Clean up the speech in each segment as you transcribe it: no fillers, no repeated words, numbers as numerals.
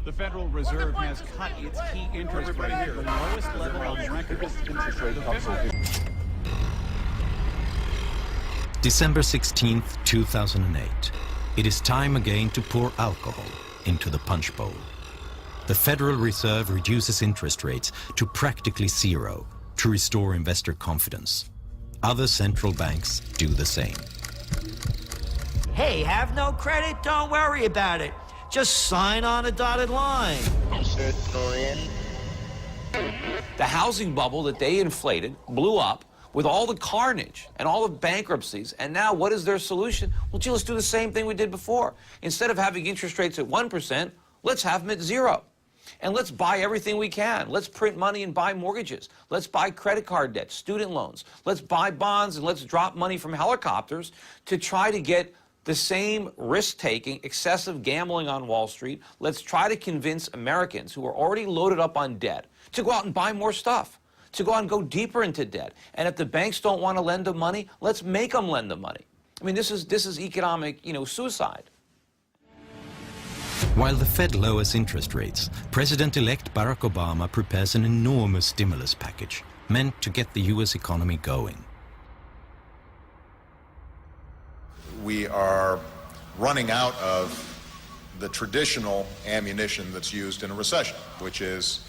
The Federal Reserve has cut its key interest rate here, the lowest level on record. December 16th, 2008. It is time again to pour alcohol into the punch bowl. The Federal Reserve reduces interest rates to practically zero to restore investor confidence. Other central banks do the same. Hey, have no credit? Don't worry about it. Just sign on a dotted line. The housing bubble that they inflated blew up with all the carnage and all the bankruptcies. And now what is their solution? Well, gee, let's do the same thing we did before. Instead of having interest rates at 1%, let's have them at 0. And let's buy everything we can. Let's print money and buy mortgages. Let's buy credit card debt, student loans. Let's buy bonds and let's drop money from helicopters to try to get the same risk-taking, excessive gambling on Wall Street. Let's try to convince Americans who are already loaded up on debt to go out and buy more stuff, to go out and go deeper into debt. And if the banks don't want to lend them money, let's make them lend them money. I mean, this is economic, suicide. While the Fed lowers interest rates, President-elect Barack Obama prepares an enormous stimulus package meant to get the U.S. economy going. We are running out of the traditional ammunition that's used in a recession, which is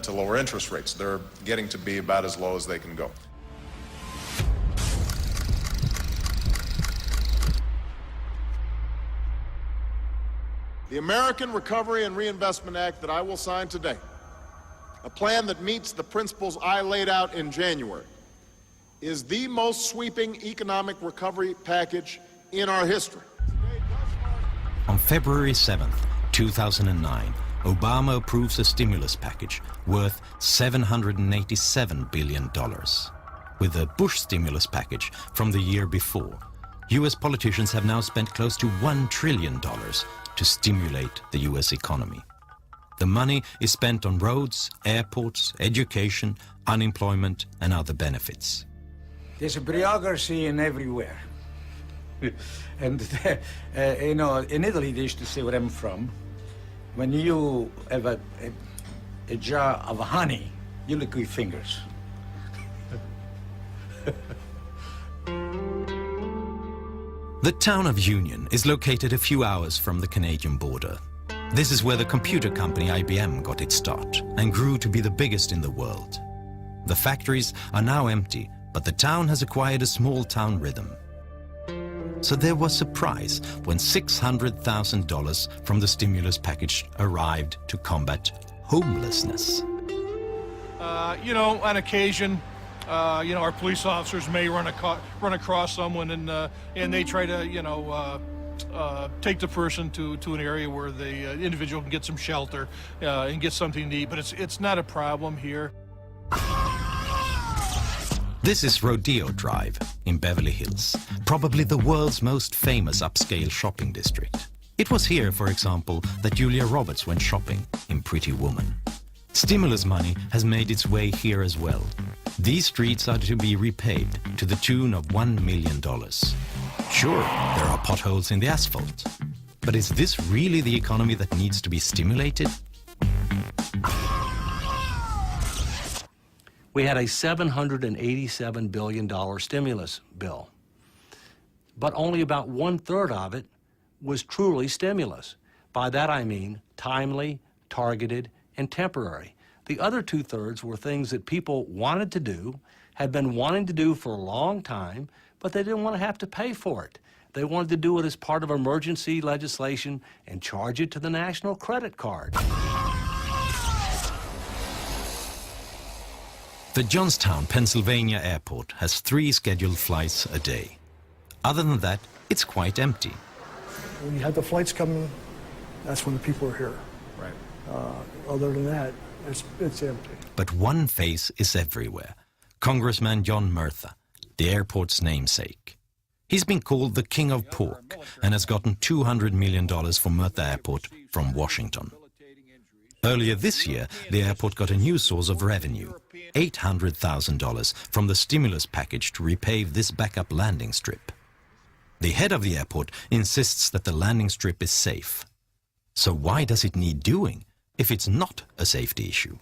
to lower interest rates. They're getting to be about as low as they can go. The American Recovery and Reinvestment Act that I will sign today, a plan that meets the principles I laid out in January, is the most sweeping economic recovery package in our history. On February 7th, 2009, Obama approves a stimulus package worth $787 billion. With the Bush stimulus package from the year before, U.S. politicians have now spent close to $1 trillion to stimulate the U.S. economy. The money is spent on roads, airports, education, unemployment, and other benefits. There's a bureaucracy in everywhere. And, in Italy, they used to say where I'm from, when you have a jar of honey, you lick your fingers. The town of Union is located a few hours from the Canadian border. This is where the computer company IBM got its start and grew to be the biggest in the world. The factories are now empty, but the town has acquired a small town rhythm. So there was surprise when $600,000 from the stimulus package arrived to combat homelessness. On occasion, our police officers may run across someone and they try to, take the person to an area where the individual can get some shelter and get something to eat. But it's not a problem here. This is Rodeo Drive in Beverly Hills, probably the world's most famous upscale shopping district. It was here, for example, that Julia Roberts went shopping in Pretty Woman. Stimulus money has made its way here as well. These streets are to be repaved to the tune of $1 million. Sure, there are potholes in the asphalt, but is this really the economy that needs to be stimulated? We had a $787 billion stimulus bill, but only about 1/3 of it was truly stimulus. By that I mean timely, targeted, and temporary. The other 2/3 were things that people wanted to do, had been wanting to do for a long time, but they didn't want to have to pay for it. They wanted to do it as part of emergency legislation and charge it to the national credit card. The Johnstown, Pennsylvania airport has 3 scheduled flights a day. Other than that, it's quite empty. When you have the flights coming, that's when the people are here. Right. Other than that, it's empty. But one face is everywhere. Congressman John Murtha, the airport's namesake. He's been called the King of Pork and has gotten $200 million for Murtha Airport from Washington. Earlier this year, the airport got a new source of revenue, $800,000 from the stimulus package to repave this backup landing strip. The head of the airport insists that the landing strip is safe. So why does it need doing if it's not a safety issue?